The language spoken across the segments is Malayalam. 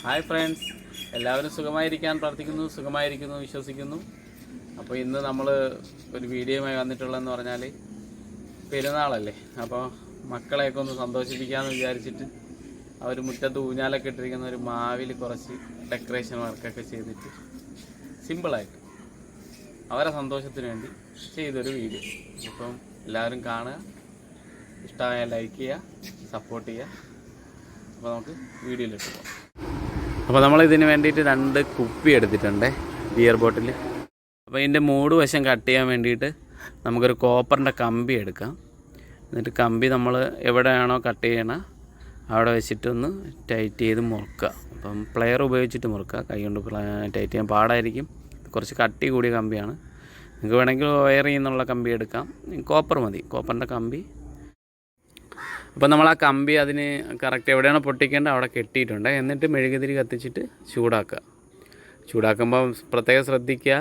ഹായ് ഫ്രണ്ട്സ്, എല്ലാവരും സുഖമായിരിക്കാൻ പ്രാർത്ഥിക്കുന്നു, സുഖമായിരിക്കുന്നു വിശ്വസിക്കുന്നു. അപ്പോൾ ഇന്ന് നമ്മൾ ഒരു വീഡിയോയുമായി വന്നിട്ടുള്ളതെന്ന് പറഞ്ഞാൽ പെരുന്നാളല്ലേ. അപ്പോൾ മക്കളെയൊക്കെ ഒന്ന് സന്തോഷിപ്പിക്കാമെന്ന് വിചാരിച്ചിട്ട് അവർ മുറ്റത്ത് ഊഞ്ഞാലൊക്കെ ഇട്ടിരിക്കുന്ന ഒരു മാവിൽ കുറച്ച് ഡെക്കറേഷൻ വർക്കൊക്കെ ചെയ്തിട്ട് സിമ്പിളായിട്ട് അവരെ സന്തോഷത്തിന് വേണ്ടി ചെയ്തൊരു വീഡിയോ. അപ്പം എല്ലാവരും കാണുക, ഇഷ്ടമായ ലൈക്ക് ചെയ്യുക, സപ്പോർട്ട് ചെയ്യുക. അപ്പോൾ നമുക്ക് വീഡിയോയിലിട്ട് പോകാം. അപ്പോൾ നമ്മളിതിന് വേണ്ടിയിട്ട് 2 കുപ്പി എടുത്തിട്ടുണ്ട്, ബിയർ ബോട്ടിൽ. അപ്പോൾ ഇതിൻ്റെ മൂട് വശം കട്ട് ചെയ്യാൻ വേണ്ടിയിട്ട് നമുക്കൊരു കോപ്പറിൻ്റെ കമ്പി എടുക്കാം. എന്നിട്ട് കമ്പി നമ്മൾ എവിടെയാണോ കട്ട് ചെയ്യണം അവിടെ വെച്ചിട്ടൊന്ന് ടൈറ്റ് ചെയ്ത് മുറുക്കുക. അപ്പം പ്ലെയർ ഉപയോഗിച്ചിട്ട് മുറുക്കുക, കൈ കൊണ്ട് ടൈറ്റ് ചെയ്യാൻ പാടായിരിക്കും. കുറച്ച് കട്ടി കൂടിയ കമ്പിയാണ്. നിങ്ങൾക്ക് വേണമെങ്കിൽ വയറിൽ നിന്നുള്ള കമ്പി എടുക്കാം, കോപ്പർ മതി, കോപ്പറിൻ്റെ കമ്പി. അപ്പോൾ നമ്മൾ ആ കമ്പി അതിന് കറക്റ്റ് എവിടെയാണ് പൊട്ടിക്കേണ്ടത് അവിടെ കെട്ടിയിട്ടുണ്ട്. എന്നിട്ട് മെഴുകുതിരി കത്തിച്ചിട്ട് ചൂടാക്കുമ്പോൾ പ്രത്യേകം ശ്രദ്ധിക്കുക,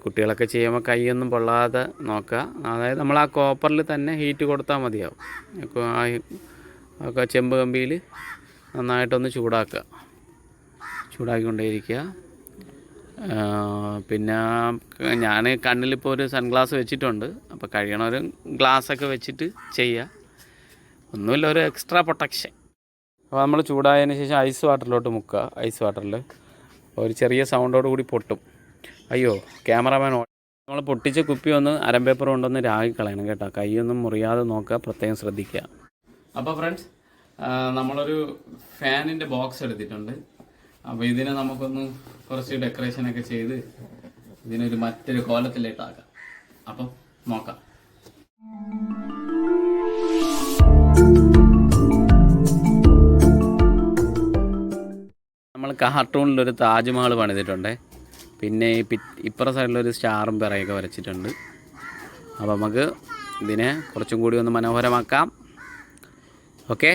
കുട്ടികളൊക്കെ ചെയ്യുമ്പോൾ കൈയൊന്നും പൊള്ളാതെ നോക്കുക. അതായത് നമ്മൾ ആ കോപ്പറിൽ തന്നെ ഹീറ്റ് കൊടുത്താൽ മതിയാവും. ഒക്കെ ചെമ്പ് കമ്പിയിൽ നന്നായിട്ടൊന്ന് ചൂടാക്കിക്കൊണ്ടേയിരിക്കുക. പിന്നെ ഞാൻ കണ്ണിലിപ്പോൾ ഒരു സൺഗ്ലാസ് വെച്ചിട്ടുണ്ട്. അപ്പോൾ കഴിയണവർ ഗ്ലാസ്സൊക്കെ വെച്ചിട്ട് ചെയ്യുക, ഒന്നുമില്ല, ഒരു എക്സ്ട്രാ പ്രൊട്ടക്ഷൻ. അപ്പോൾ നമ്മൾ ചൂടായതിന് ശേഷം ഐസ് വാട്ടറിലോട്ട് മുക്കുക. ഐസ് വാട്ടറിൽ ഒരു ചെറിയ സൗണ്ടോട് കൂടി പൊട്ടും. അയ്യോ, ക്യാമറമാൻ നമ്മൾ പൊട്ടിച്ച കുപ്പി ഒന്ന് അരം പേപ്പർ കൊണ്ടൊന്ന് രാഗി കളയണം കേട്ടോ. കൈയൊന്നും മുറിയാതെ നോക്കുക, പ്രത്യേകം ശ്രദ്ധിക്കുക. അപ്പോൾ ഫ്രണ്ട്സ്, നമ്മളൊരു ഫാനിൻ്റെ ബോക്സ് എടുത്തിട്ടുണ്ട്. അപ്പോൾ ഇതിനെ നമുക്കൊന്ന് കുറച്ച് ഡെക്കറേഷനൊക്കെ ചെയ്ത് ഇതിനൊരു മറ്റൊരു കോലത്തിലേട്ടാക്കാം. അപ്പം നോക്കാം. നമ്മൾ കാർട്ടൂണിലൊരു താജ്മഹൽ പണിതിട്ടുണ്ട്. പിന്നെ ഇപ്പുറ സൈഡിലൊരു സ്റ്റാറും പിറയൊക്കെ വരച്ചിട്ടുണ്ട്. അപ്പോൾ നമുക്ക് ഇതിനെ കുറച്ചും കൂടി ഒന്ന് മനോഹരമാക്കാം. ഓക്കെ.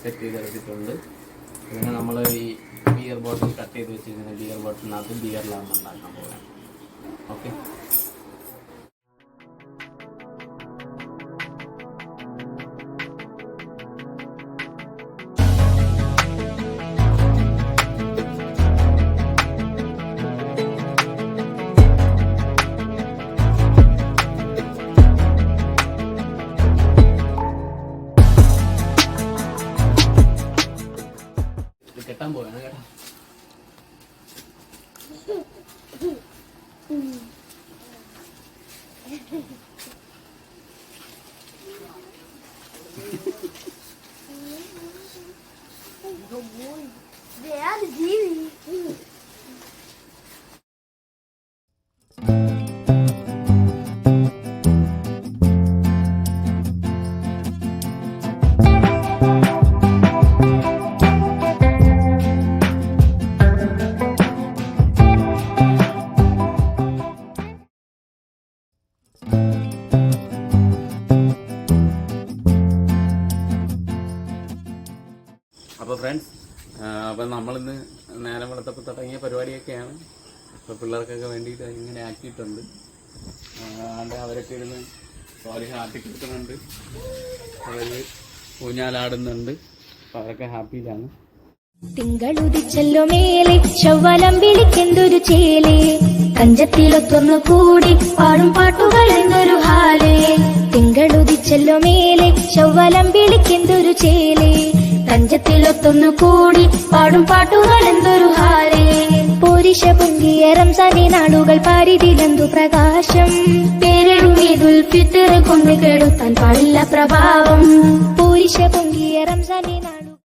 സെറ്റ് ചെയ്തെടുത്തിട്ടുണ്ട്. പിന്നെ നമ്മൾ ഈ ബിയർ ബോട്ടിൽ കട്ട് ചെയ്ത് വെച്ചിരിക്കുന്ന ബിയർ ബോട്ടിലിനകത്ത് ബിയർ ലാമ്പ് ഉണ്ടാക്കാൻ പോകാം. ഓക്കെ. കെട്ടാൻ പോവാണ് കേട്ടോ. അപ്പോൾ ഫ്രണ്ട്സ്, അപ്പം നമ്മളിന്ന് നേരം വെളുത്തപ്പോൾ തുടങ്ങിയ പരിപാടിയൊക്കെയാണ്. അപ്പോൾ പിള്ളേർക്കൊക്കെ വേണ്ടിയിട്ട് ഇങ്ങനെ ആക്കിയിട്ടുണ്ട്. അവരൊക്കെ ഇരുന്ന് ആട്ടിക്കിട്ടുന്നുണ്ട്, അവർ ഊഞ്ഞാലാടുന്നുണ്ട്. അപ്പോൾ അവരൊക്കെ ഹാപ്പിയിലാണ്. തിങ്കളുദിച്ചല്ലോ മേലെ ചൊവ്വലം വിളിക്കെന്തൊരു ചേലേ, കഞ്ചത്തിലൊത്തൊന്നു കൂടി പാടും പാട്ടുകൾ എന്നൊരു ഹാലേ. തിങ്കളുദിച്ചല്ലോ മേലെ ചൊവ്വലം വിളിക്കെന്തൊരു ചേലേ, കഞ്ചത്തിലൊത്തൊന്നു കൂടി പാടും പാട്ടുകൾ എന്തൊരു ഹാലേ. പോരിശ പൊങ്കിയ റംസാനി നാളുകൾ പാരിതിലെന്തു പ്രകാശം, പേരെടും ഈദുൽ ഫിത്ർ കൊണ്ട് കെടുത്താൻ പാടില്ല പ്രഭാവം. പോരിശ പൊങ്കിയ റംസാനി